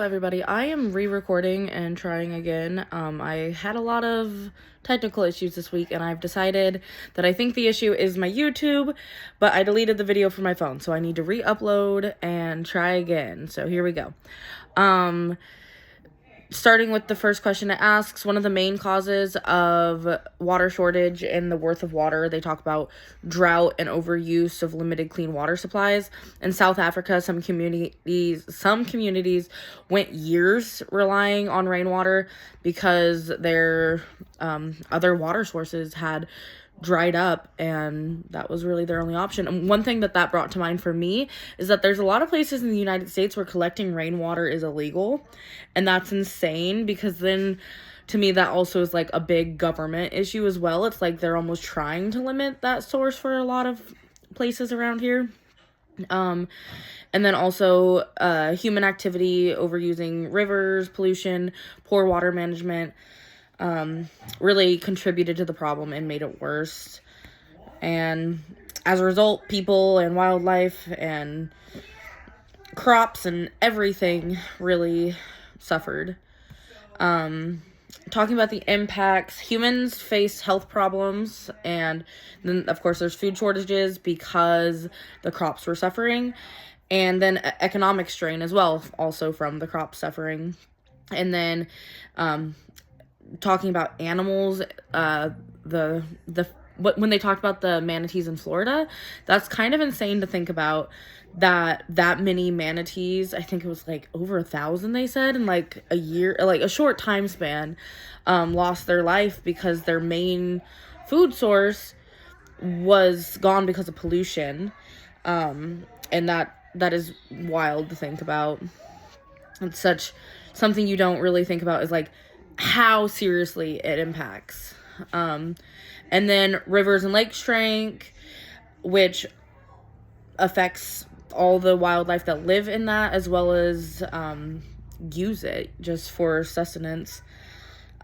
Everybody, I am re-recording and trying again. I had a lot of technical issues this week, and I've decided that I think the issue is my YouTube, but I deleted the video from my phone, so I need to re-upload and try again. So here we go. Starting with the first question it asks, one of the main causes of water shortage and the worth of water, they talk about drought and overuse of limited clean water supplies. In South Africa, some communities went years relying on rainwater because their other water sources had dried up, and that was really their only option. And one thing that brought to mind for me is that there's a lot of places in the United States where collecting rainwater is illegal, and that's insane, because then to me that also is like a big government issue as well. It's like they're almost trying to limit that source for a lot of places around here. And then also human activity, overusing rivers, pollution, poor water management really contributed to the problem and made it worse. And as a result, people and wildlife and crops and everything really suffered. Talking about the impacts, humans face health problems, and then of course there's food shortages because the crops were suffering, and then economic strain as well, also from the crops suffering. And then talking about animals, when they talked about the manatees in Florida, that's kind of insane to think about, that many manatees, I think it was like over 1,000, they said, in like a year, like a short time span, lost their life because their main food source was gone because of pollution. And that is wild to think about. It's something you don't really think about, is like how seriously it impacts. And then rivers and lakes shrank, which affects all the wildlife that live in that, as well as use it just for sustenance.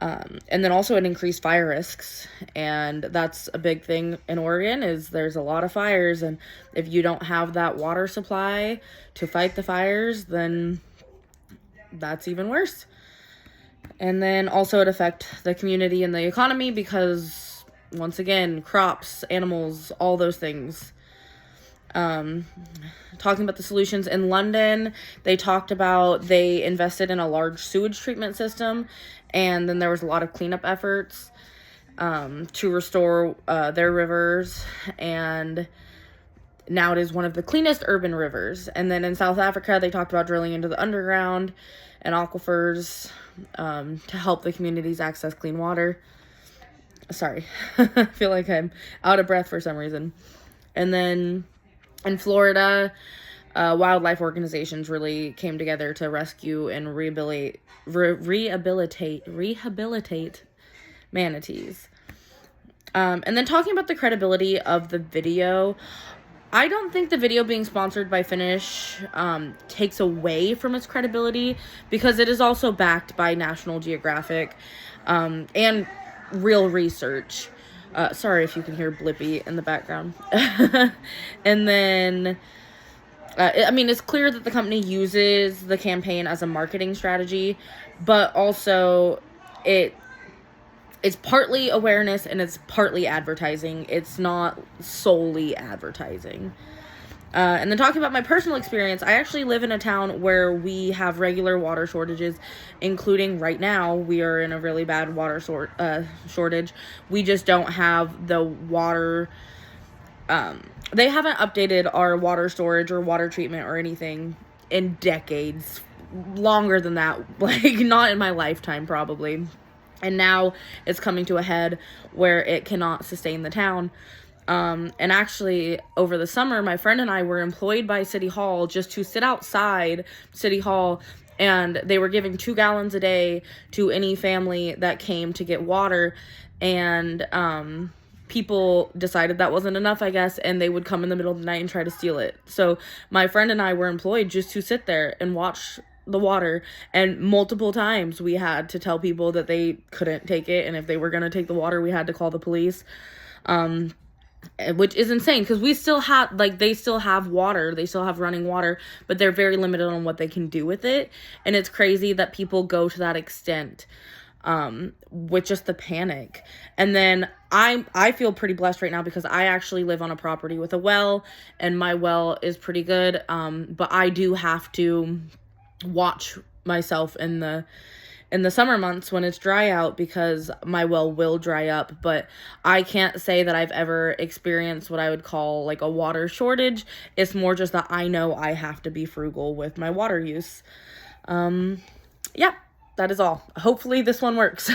And then also it increased fire risks, and that's a big thing in Oregon, is there's a lot of fires, and if you don't have that water supply to fight the fires, then that's even worse. And then also it affects the community and the economy, because once again, crops, animals, all those things. Talking about the solutions, in London, they talked about they invested in a large sewage treatment system, and then there was a lot of cleanup efforts to restore their rivers, and now it is one of the cleanest urban rivers. And then in South Africa, they talked about drilling into the underground and aquifers to help the communities access clean water. Sorry, I feel like I'm out of breath for some reason. And then in Florida, wildlife organizations really came together to rescue and rehabilitate manatees. And then talking about the credibility of the video, I don't think the video being sponsored by Finnish takes away from its credibility, because it is also backed by National Geographic and real research. Sorry if you can hear Blippi in the background. And then, it's clear that the company uses the campaign as a marketing strategy, but also it's partly awareness and it's partly advertising. It's not solely advertising. And then talking about my personal experience, I actually live in a town where we have regular water shortages, including right now, we are in a really bad water shortage. We just don't have the water. They haven't updated our water storage or water treatment or anything in decades, longer than that, like not in my lifetime probably. And now it's coming to a head where it cannot sustain the town. And actually, over the summer, my friend and I were employed by City Hall just to sit outside City Hall, and they were giving 2 gallons a day to any family that came to get water. And people decided that wasn't enough, I guess, and they would come in the middle of the night and try to steal it. So my friend and I were employed just to sit there and watch the water, and multiple times we had to tell people that they couldn't take it, and if they were going to take the water, we had to call the police. which is insane because we still have, like, they still have water, they still have running water, but they're very limited on what they can do with it. And it's crazy that people go to that extent with just the panic. And then I feel pretty blessed right now because I actually live on a property with a well, and my well is pretty good. But I do have to watch myself in the summer months when it's dry out, because my well will dry up. But I can't say that I've ever experienced what I would call like a water shortage. It's more just that I know I have to be frugal with my water use. Yeah, that is all. Hopefully this one works.